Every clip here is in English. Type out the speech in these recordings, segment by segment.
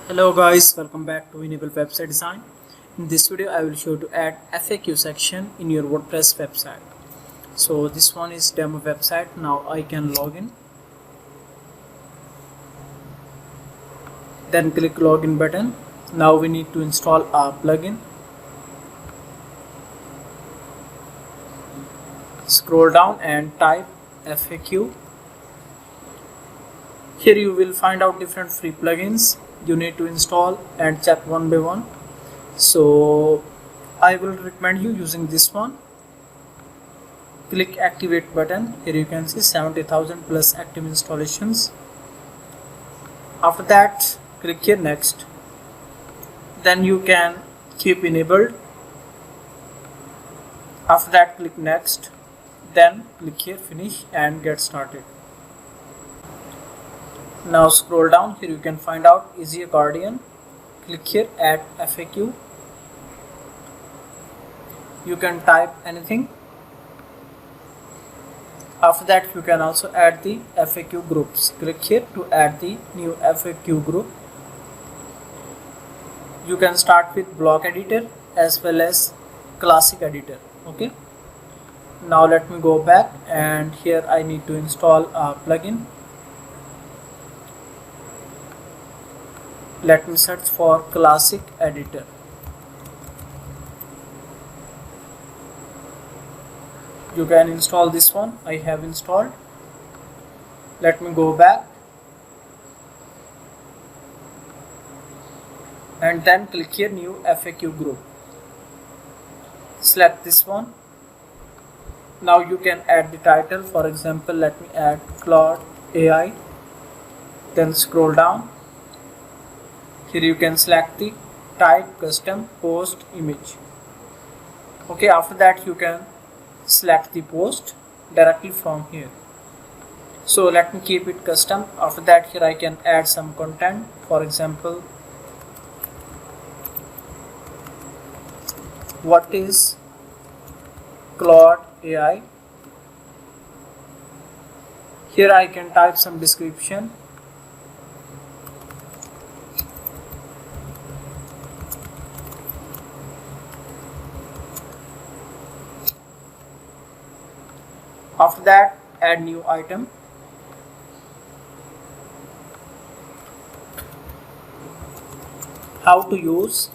Hello guys, welcome back to Enable Website Design. In this video I will show you to add FAQ section in your WordPress website. So this one is demo website. Now I can log in. Then click login button. Now we need to install a plugin. Scroll down and type FAQ. Here you will find out different free plugins you need to install and check one by one. So I will recommend you using this one. Click activate button. Here you can see 70,000 plus active installations. After that click here next. Then you can keep enabled. After that click next. Then click here finish and get started. Now scroll down. Here you can find out easy accordion. Click here add FAQ. You can type anything. After that you can also add the FAQ groups. Click here to add the new FAQ group. You can start with block editor as well as classic editor. Okay. Now let me go back, and here I need to install a plugin. Let me search for classic editor. You can install this one. I have installed. Let me go back and then click here new FAQ group. Select this one. Now you can add the title. For example, let me add Claude AI. Then scroll down. Here you can select the type custom post image. Okay, after that you can select the post directly from here. So let me keep it custom. After that here I can add some content. For example, what is Claude AI? Here I can type some description. After that add new item. How to use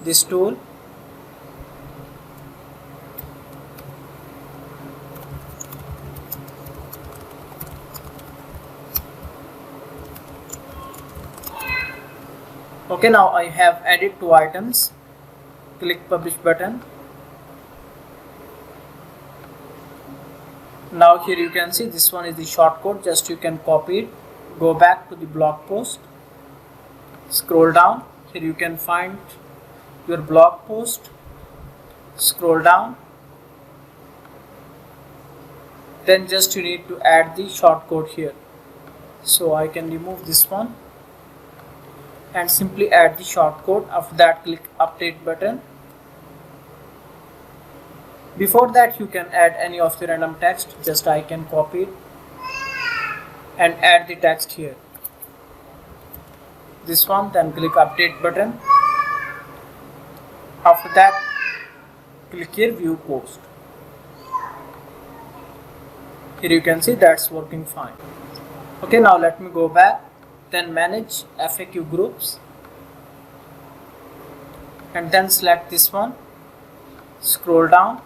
this tool. Okay, now I have added two items. Click publish button. Now here you can see this one is the shortcode. Just you can copy it. Go back to the blog post. Scroll down. Here you can find your blog post. Scroll down. Then just you need to add the shortcode here. So I can remove this one and simply add the shortcode. After that click update button. Before that you can add any of the random text. Just I can copy it and add the text here. This one. Then click update button. After that click here view post. Here you can see that's working fine. Okay, now let me go back. Then manage FAQ groups and then select this one. Scroll down.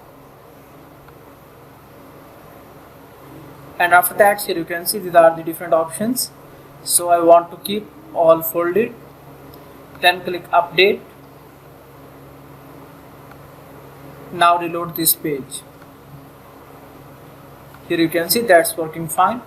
And after that here you can see these are the different options. So I want to keep all folded. Then click update. Now reload this page. Here you can see that's working fine.